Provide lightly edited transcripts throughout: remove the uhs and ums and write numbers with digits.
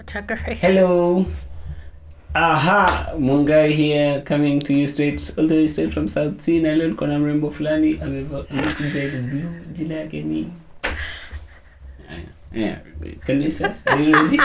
Photography. Hello. Aha, Mungai here, coming to you all the way straight from South Sea. Na leo niko na mrembo fulani amekuja blue, jina yake ni yeah, can you start? Are you ready?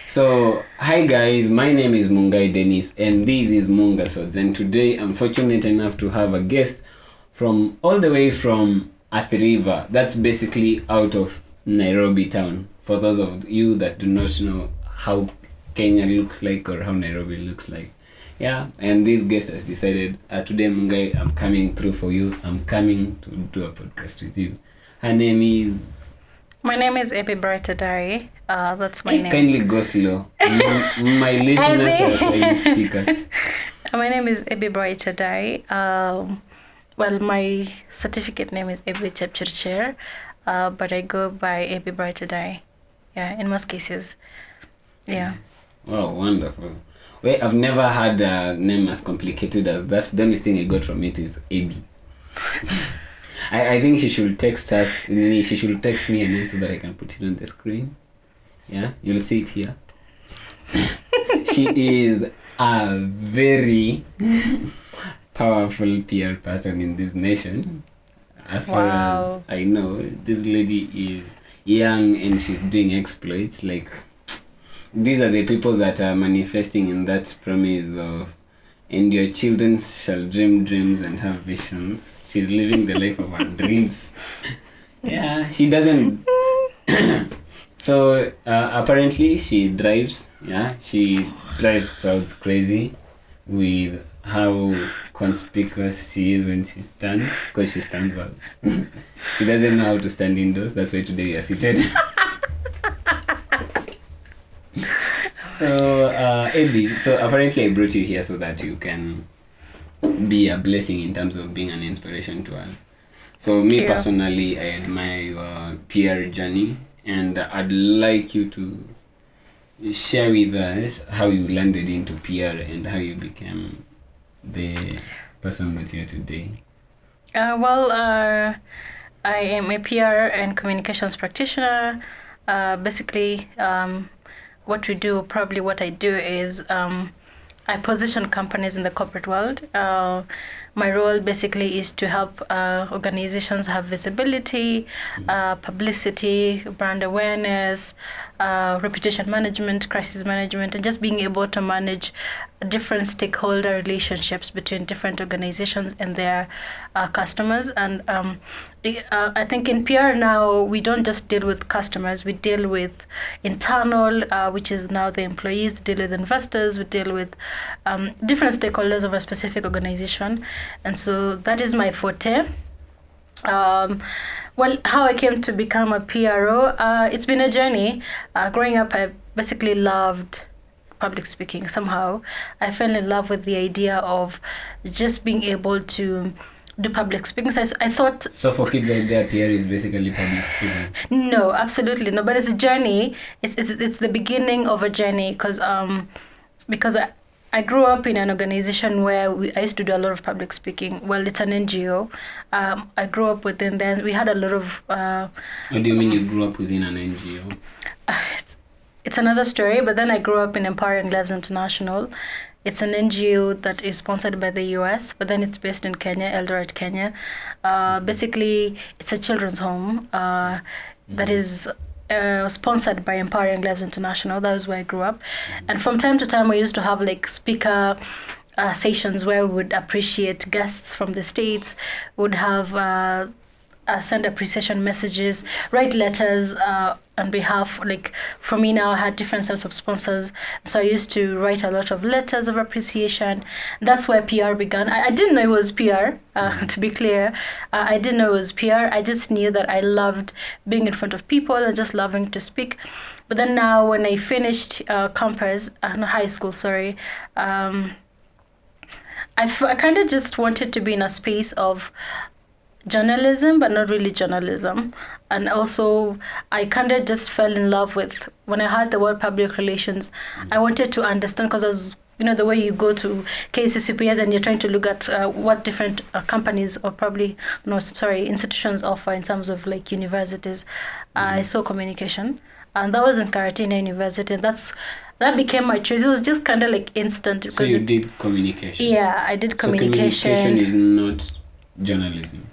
So, hi guys, my name is Mungai Dennis and this is Mungahsodes, and today I'm fortunate enough to have a guest from all the way from Athi River. That's basically out of Nairobi town. For those of you that do not know how Kenya looks like or how Nairobi looks like. Yeah, and this guest has decided, today Mungai, I'm coming through for you. I'm coming to do a podcast with you. Her name is... My name is Ebby Bright. That's my name. Kindly go slow. My listeners are silent speakers. My name is Ebby Bright. Well, my certificate name is Ebby Chepchircher, but I go by Ebby Bright. Yeah, in most cases. Yeah. Oh, wonderful. Well, I've never had a name as complicated as that. The only thing I got from it is Ebby. I think she should text us. She should text me a name so that I can put it on the screen. Yeah, you'll see it here. She is a very powerful PR person in this nation. As far as I know, this lady is young and she's doing exploits. Like, these are the people that are manifesting in that promise of, and your children shall dream dreams and have visions. She's living the life of her dreams. Yeah, she doesn't... So, apparently she drives, she drives crowds crazy with how conspicuous she is when she stands, because she stands out. She doesn't know how to stand indoors, that's why today we are seated. So, Ebby, so apparently I brought you here so that you can be a blessing in terms of being an inspiration to us. So, me personally, I admire your PR journey, and I'd like you to share with us how you landed into PR and how you became the person that you are today. I am a PR and communications practitioner. Basically, what I do is I position companies in the corporate world. My role basically is to help organizations have visibility, publicity, brand awareness, reputation management, crisis management, and just being able to manage different stakeholder relationships between different organizations and their customers. And I think in PR now, we don't just deal with customers, we deal with internal, which is now the employees, we deal with investors, we deal with different stakeholders of a specific organization. And so that is my forte. Well, how I came to become a PRO, it's been a journey. Growing up, I basically loved public speaking. Somehow I fell in love with the idea of just being able to do public speaking. So I thought... So for kids out there, PR is basically public speaking? No, absolutely no. But it's a journey. It's the beginning of a journey because I grew up in an organization where I used to do a lot of public speaking. Well, it's an NGO. I grew up within there. We had a lot of... What do you mean you grew up within an NGO? It's another story, but then I grew up in Empowering Lives International. It's an NGO that is sponsored by the US, but then it's based in Kenya, Eldoret, Kenya. Basically, it's a children's home that is sponsored by Empowering Lives International. That was where I grew up. And from time to time, we used to have like speaker sessions where we would appreciate guests from the States, would have send appreciation messages, write letters on behalf, like for me now I had different sets of sponsors, so I used to write a lot of letters of appreciation. That's where PR began. I didn't know it was PR, to be clear. I didn't know it was PR. I just knew that I loved being in front of people and just loving to speak. But then now when I finished high school, I kind of just wanted to be in a space of journalism, but not really journalism. And also, I kind of just fell in love with, when I heard the word public relations, I wanted to understand, because I was, the way you go to KCCPS and you're trying to look at what different companies or institutions offer in terms of like universities. I saw communication, and that was in Karatina University, and that became my choice. It was just kind of like instant. Because so you did communication? Yeah, I did communication. So communication is not journalism?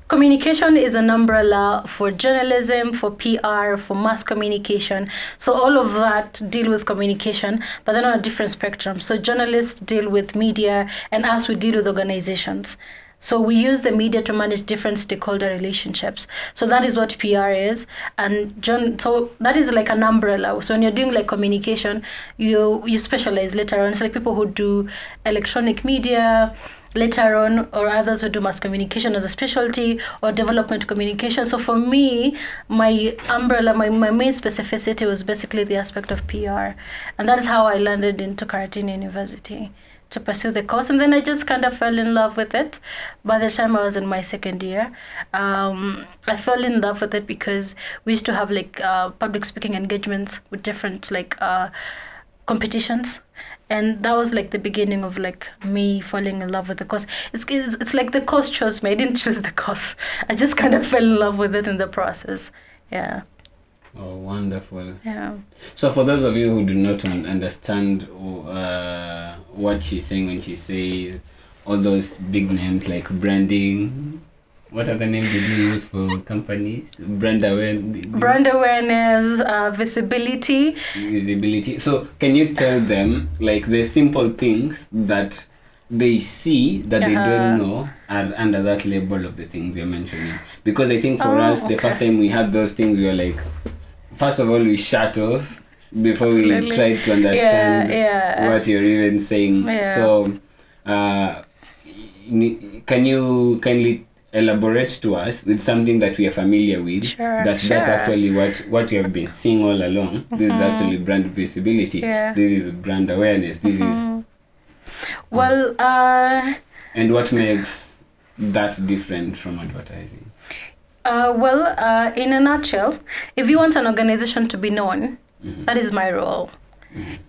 Communication is an umbrella for journalism, for PR, for mass communication. So all of that deal with communication, but then on a different spectrum. So journalists deal with media, and us, we deal with organizations. So we use the media to manage different stakeholder relationships. So that is what PR is. And so that is like an umbrella. So when you're doing like communication, you specialize later on. It's like people who do electronic media later on, or others who do mass communication as a specialty, or development communication. So for me, my umbrella, my main specificity was basically the aspect of PR. And that is how I landed into Karatina University to pursue the course. And then I just kind of fell in love with it. By the time I was in my second year, I fell in love with it because we used to have like public speaking engagements with different like competitions. And that was like the beginning of like me falling in love with the course. It's like the course chose me. I didn't choose the course. I just kind of fell in love with it in the process. Yeah. Oh, wonderful. Yeah. So for those of you who do not understand what she's saying when she says all those big names like branding, what other name did you use for companies? Brand awareness, visibility. Visibility. So can you tell them like the simple things that they see that they don't know are under that label of the things you're mentioning? Because I think for us, the first time we had those things, we were like, first of all, we shut off before Absolutely. we tried to understand what you're even saying. Yeah. So can you kindly elaborate to us with something that we are familiar with, that actually what you have been seeing all along. This is actually brand visibility. This is brand awareness. This is well and what makes that different from advertising? In a nutshell, if you want an organization to be known, that is my role.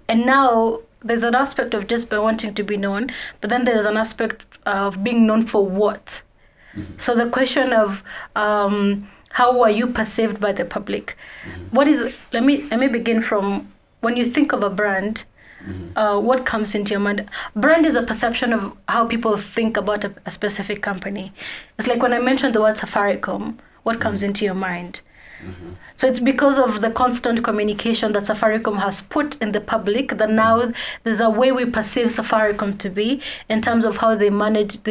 And now there's an aspect of just wanting to be known, but then there's an aspect of being known for what. So the question of how are you perceived by the public? What is? Let me begin from when you think of a brand. What comes into your mind? Brand is a perception of how people think about a specific company. It's like when I mentioned the word Safaricom. What comes into your mind? So it's because of the constant communication that Safaricom has put in the public that now there's a way we perceive Safaricom to be in terms of how they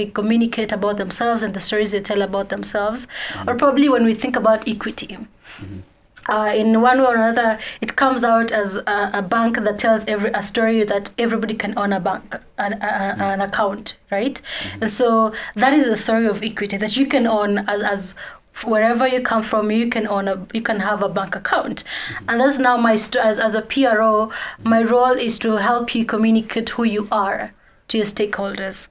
communicate about themselves and the stories they tell about themselves. Or probably when we think about equity. In one way or another, it comes out as a bank that tells a story that everybody can own an account, right? And so that is the story of equity, that you can own as wherever you come from, you can have a bank account. And that's now as a PRO, my role is to help you communicate who you are to your stakeholders.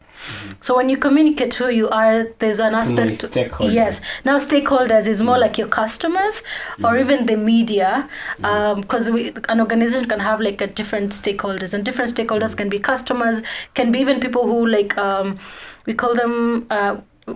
So when you communicate who you are, there's an aspect. Yes. Now stakeholders is more like your customers or even the media, because an organization can have like a different stakeholders, and different stakeholders can be customers, can be even people who like we call them.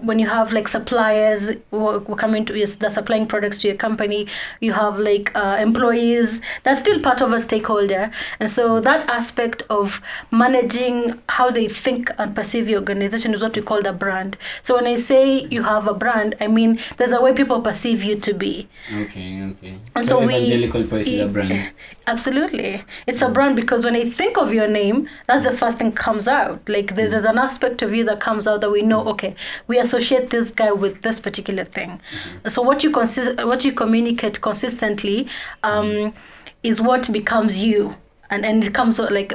When you have like suppliers who come into they're supplying products to your company, you have like employees, that's still part of a stakeholder. And so that aspect of managing how they think and perceive your organization is what we call a brand. So when I say you have a brand, I mean there's a way people perceive you to be. Okay. And so Evangelical Poise is a brand. Absolutely. It's a brand because when I think of your name, that's the first thing comes out. Like there's an aspect of you that comes out that we know, okay, we associate this guy with this particular thing. So what you communicate consistently is what becomes you. And it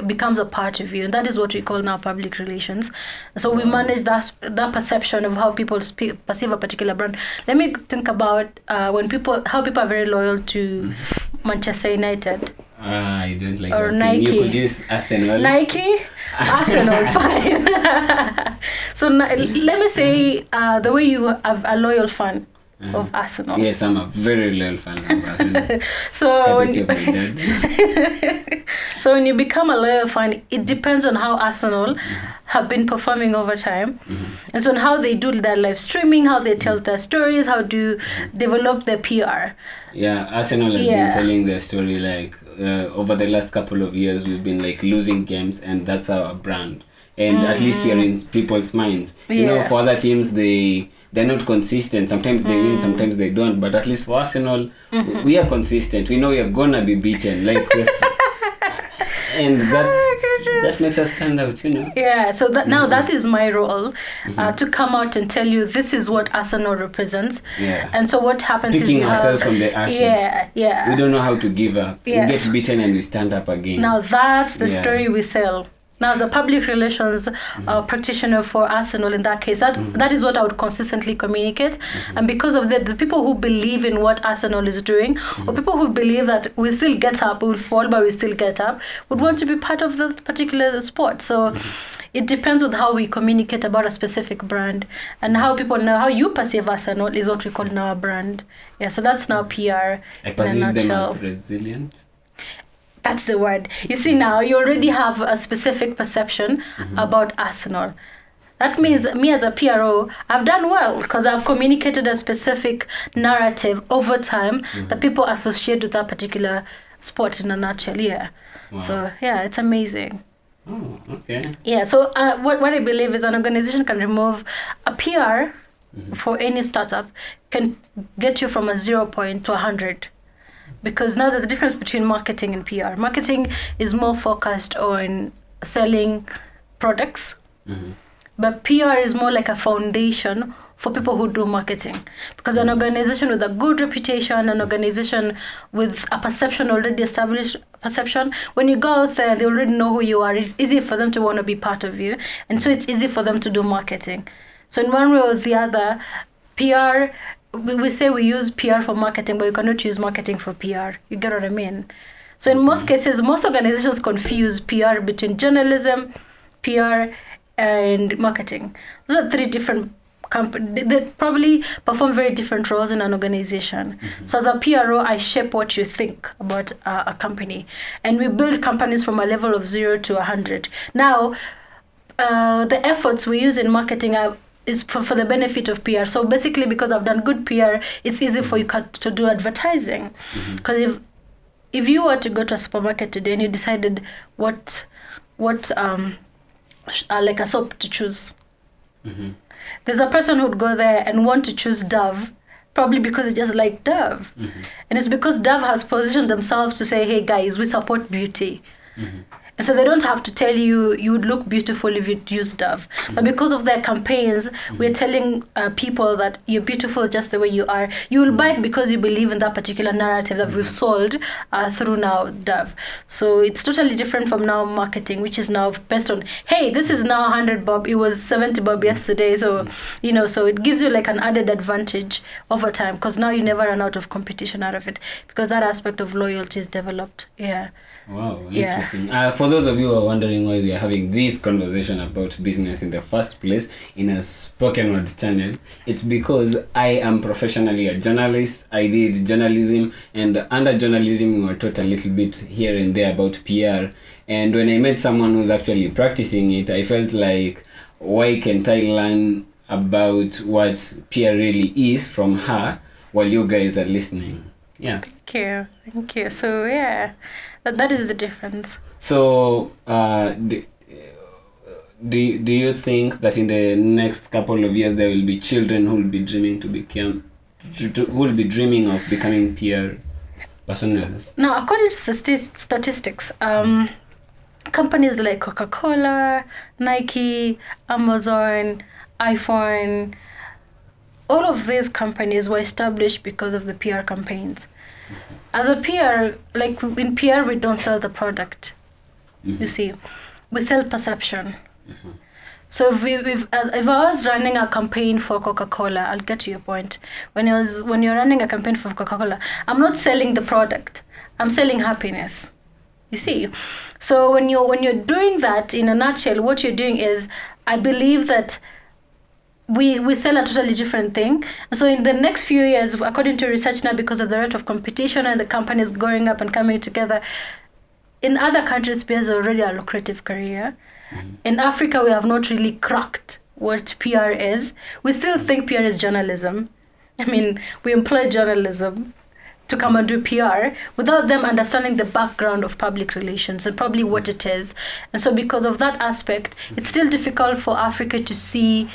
becomes a part of you. And that is what we call now public relations. So we manage that perception of how people perceive a particular brand. Let me think about how people are very loyal to Manchester United. I don't like or that Nike. You could use Arsenal. Nike? Arsenal, fine. So let me say the way you have a loyal fan. of Arsenal. Yes, I'm a very loyal fan of Arsenal. So Courtesy of my dad. so when you become a loyal fan, it depends on how Arsenal have been performing over time, and so on how they do their live streaming, how they tell their stories, how to develop their PR. Yeah, Arsenal has been telling their story like over the last couple of years. We've been like losing games, and that's our brand. And at least we are in people's minds. You know, for other teams, they're not consistent. Sometimes they win, sometimes they don't. But at least for Arsenal, we are consistent. We know we are gonna be beaten. Like, and that makes us stand out. You know. Yeah. So that now that is my role, to come out and tell you this is what Arsenal represents. Yeah. And so what happens is Picking you ourselves from the ashes. Yeah. We don't know how to give up. Yes. We get beaten and we stand up again. Now that's the story we sell. Now, as a public relations practitioner for Arsenal, in that case, that is what I would consistently communicate. And because of that, the people who believe in what Arsenal is doing, or people who believe that we still get up, we will fall, but we still get up, would want to be part of the particular sport. So it depends on how we communicate about a specific brand, and how people know how you perceive Arsenal is what we call now a brand. Yeah, so that's now PR. I perceive them as resilient. That's the word. You see, now you already have a specific perception about Arsenal. That means me as a PRO, I've done well because I've communicated a specific narrative over time that people associate with that particular sport in a nutshell. Yeah. Wow. So, yeah, it's amazing. Oh, okay. Yeah, so what I believe is an organization can remove a PR for any startup, can get you from a 0 point to 100. Because now there's a difference between marketing and PR. Marketing is more focused on selling products, but PR is more like a foundation for people who do marketing. Because an organization with a good reputation, an organization with a perception, already established perception, when you go out there, they already know who you are. It's easy for them to want to be part of you. And so it's easy for them to do marketing. So in one way or the other, PR... We say we use PR for marketing, but you cannot use marketing for PR. You get what I mean? So in most cases, most organizations confuse PR between journalism, PR, and marketing. Those are three different companies. They probably perform very different roles in an organization. So as a PRO, I shape what you think about a company. And we build companies from a level of 0 to 100. Now, the efforts we use in marketing is for the benefit of PR. So basically, because I've done good PR, it's easy for you to do advertising. Because if you were to go to a supermarket today and you decided what like a soap to choose, there's a person who'd go there and want to choose Dove, probably because they just like Dove. And it's because Dove has positioned themselves to say, hey guys, we support beauty. And so they don't have to tell you you would look beautiful if you use Dove. But because of their campaigns, we're telling people that you're beautiful just the way you are. You will buy it because you believe in that particular narrative that we've sold through now Dove. So it's totally different from now marketing, which is now based on, hey, this is now 100 bob. It was 70 bob yesterday. So, you know, so it gives you like an added advantage over time because now you never run out of competition out of it because that aspect of loyalty is developed. Yeah. Wow, interesting. For those of you who are wondering why we are having this conversation about business in the first place in a spoken word channel, it's because I am professionally a journalist. I did journalism, and under journalism we were taught a little bit here and there about PR. And when I met someone who's actually practicing it, I felt like, why can't I learn about what PR really is from her while you guys are listening? Yeah. Thank you. So yeah, that is the difference. So do you think that in the next couple of years there will be children who will be dreaming of becoming PR personnel? Now, according to statistics, companies like Coca-Cola, Nike, Amazon, iPhone, all of these companies were established because of the PR campaigns. As a PR, like in PR, we don't sell the product. You see, we sell perception. So if I was running a campaign for Coca-Cola, I'll get to your point. When you're running a campaign for Coca-Cola, I'm not selling the product. I'm selling happiness. You see, so when you're doing that in a nutshell, what you're doing is, I believe that we sell a totally different thing. So in the next few years, according to research now, because of the rate of competition and the companies growing up and coming together, in other countries, PR is already a lucrative career. In Africa, we have not really cracked what PR is. We still think PR is journalism. I mean, we employ journalism to come and do PR without them understanding the background of public relations and probably what it is. And so because of that aspect, it's still difficult for Africa to see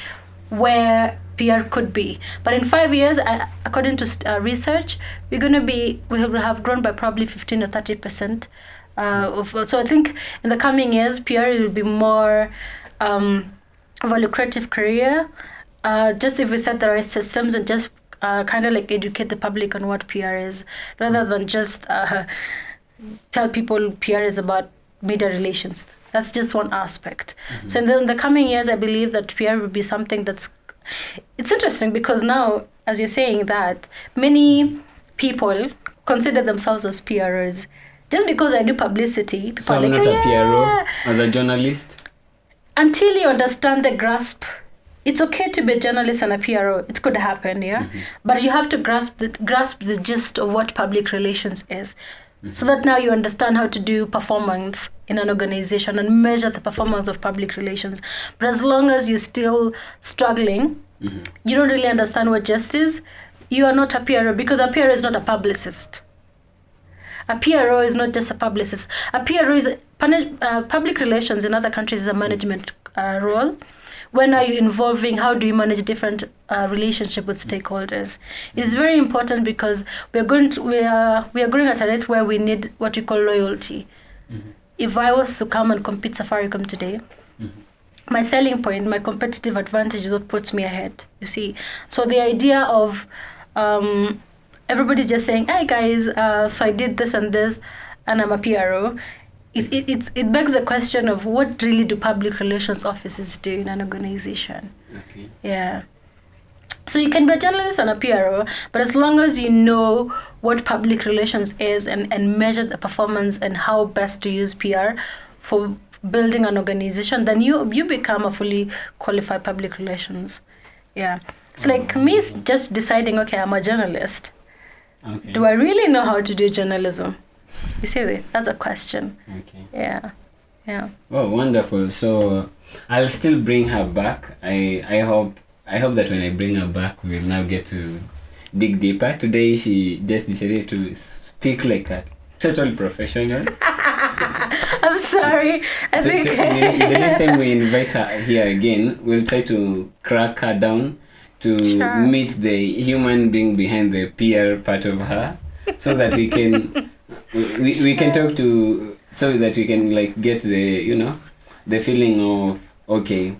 where PR could be. But in 5 years, according to research, we will have grown by probably 15 or 30%. So I think in the coming years, PR will be more of a lucrative career, just if we set the right systems and just kind of like educate the public on what PR is, rather than just tell people PR is about media relations. That's just one aspect. So in the coming years, I believe that PR will be something it's interesting because now, as you're saying that, many people consider themselves as PRers. Just because I do publicity, people So are I'm like, not a PRO as a journalist? Until you understand the grasp, it's okay to be a journalist and a PRO. It could happen, yeah? But you have to grasp the gist of what public relations is. So that now you understand how to do performance in an organization and measure the performance of public relations. But as long as you're still struggling, you don't really understand what gist is, you are not a PRO, because a PRO is not a publicist. A PRO is not just a publicist. A PRO is public relations in other countries is a management role. When are you involving? How do you manage different relationship with stakeholders? It's very important because we are growing at a rate where we need what we call loyalty. If I was to come and compete Safaricom today, my selling point, my competitive advantage is what puts me ahead. You see, so the idea of everybody's just saying, "Hey guys, so I did this and this, and I'm a PRO." It begs the question of what really do public relations officers do in an organization? Okay. Yeah. So you can be a journalist and a PRO, but as long as you know what public relations is and measure the performance and how best to use PR for building an organization, then you become a fully qualified public relations. Yeah. It's like me just deciding, okay, I'm a journalist. Okay. Do I really know how to do journalism? You see, that's a question. Okay. Yeah. Oh, wonderful. So I'll still bring her back. I hope that when I bring her back, we'll now get to dig deeper. Today, she just decided to speak like a total professional. I'm sorry. I think the next time we invite her here again, we'll try to crack her down to meet the human being behind the PR part of her, so that we can we can talk to, so that we can like get the the feeling of, okay,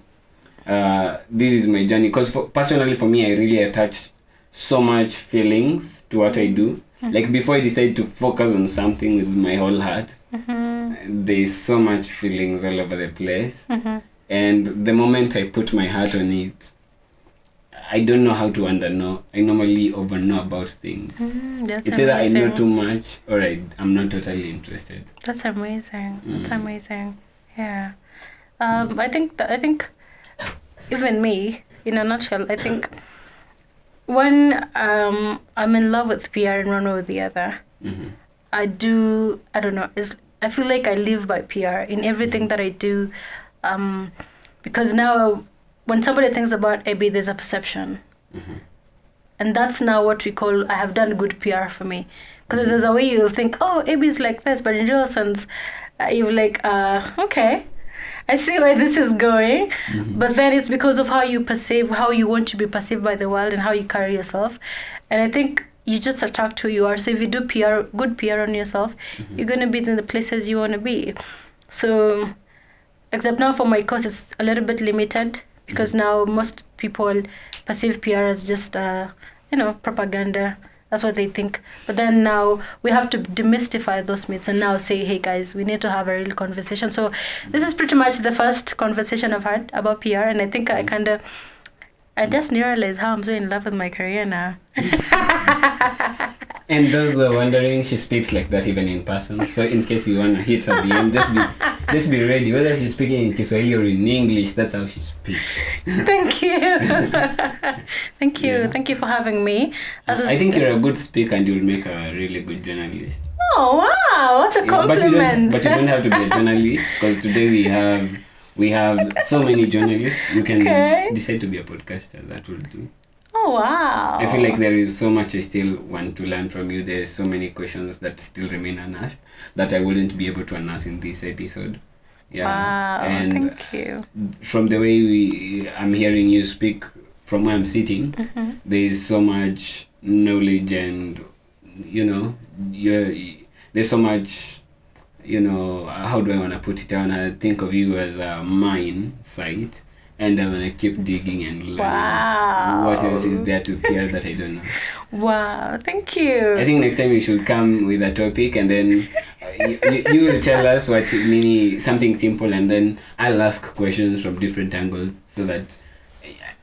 this is my journey. Because personally for me, I really attach so much feelings to what I do. Like before I decide to focus on something with my whole heart, there's so much feelings all over the place. And the moment I put my heart on it, I don't know how to underknow. I normally overknow about things. It's either I know too much or I'm not totally interested. That's amazing. That's amazing. Yeah. I think even me, in a nutshell, I think when I'm in love with PR in one way or the other, I don't know, I feel like I live by PR in everything that I do, because now when somebody thinks about Ebby, there's a perception. And that's now what we call, I have done good PR for me. Because there's a way you'll think, oh, Ebby's like this, but in real sense, you're like, okay, I see where this is going. But then it's because of how you perceive, how you want to be perceived by the world and how you carry yourself. And I think you just attract who you are. So if you do PR, good PR on yourself, you're going to be in the places you want to be. So, except now for my course, it's a little bit limited, because now most people perceive PR as just, propaganda. That's what they think. But then now we have to demystify those myths and now say, hey guys, we need to have a real conversation. So this is pretty much the first conversation I've had about PR. And I think I just realized how I'm so in love with my career now. And those who are wondering, she speaks like that even in person. So in case you want to hit her DM, just be ready. Whether she's speaking in Kiswahili or in English, that's how she speaks. Thank you. Thank you. Yeah. Thank you for having me. I think you're a good speaker and you'll make a really good journalist. Oh, wow. What a compliment. But you don't have to be a journalist, because today we have so many journalists. You can decide to be a podcaster. That will do. Oh, wow. I feel like there is so much I still want to learn from you. There's so many questions that still remain unasked that I wouldn't be able to unearth in this episode. Yeah. Wow, and thank you. From the way I'm hearing you speak, from where I'm sitting, there is so much knowledge, and there's so much, how do I want to put it? I want to think of you as a mine site, and I want to keep digging and learning. Wow. What else is there to hear that I don't know? Wow, thank you. I think next time you should come with a topic, and then you will tell us something simple, and then I'll ask questions from different angles so that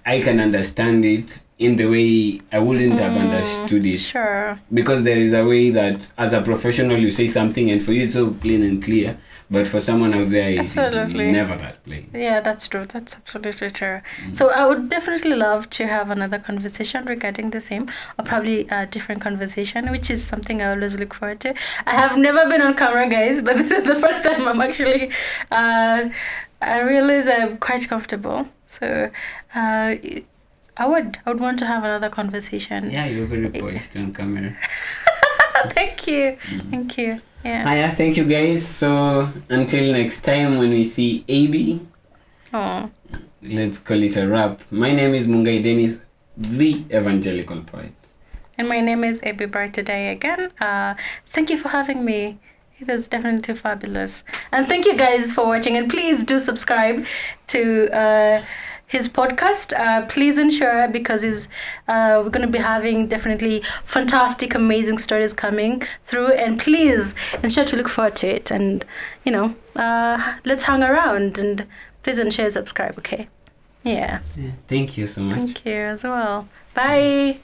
I can understand it in the way I wouldn't have understood it. Sure. Because there is a way that as a professional you say something and for you it's so plain and clear, but for someone out there it is never that plain. Yeah, that's true. That's absolutely true. So I would definitely love to have another conversation regarding the same, or probably a different conversation, which is something I always look forward to. I have never been on camera, guys, but this is the first time I'm actually I realize I'm quite comfortable. So I would want to have another conversation. Yeah, you're very poised on camera. Thank you. Thank you. Yeah. Thank you guys. So until next time when we see Abby, let's call it a wrap. My name is Mungahsodes, the evangelical poet. And my name is Ebby Bright today again. Thank you for having me. It was definitely fabulous. And thank you guys for watching. And please do subscribe to his podcast. Please ensure, because we're going to be having definitely fantastic, amazing stories coming through. And please ensure to look forward to it. And, let's hang around. And please ensure to subscribe, okay? Yeah. Thank you so much. Thank you as well. Bye.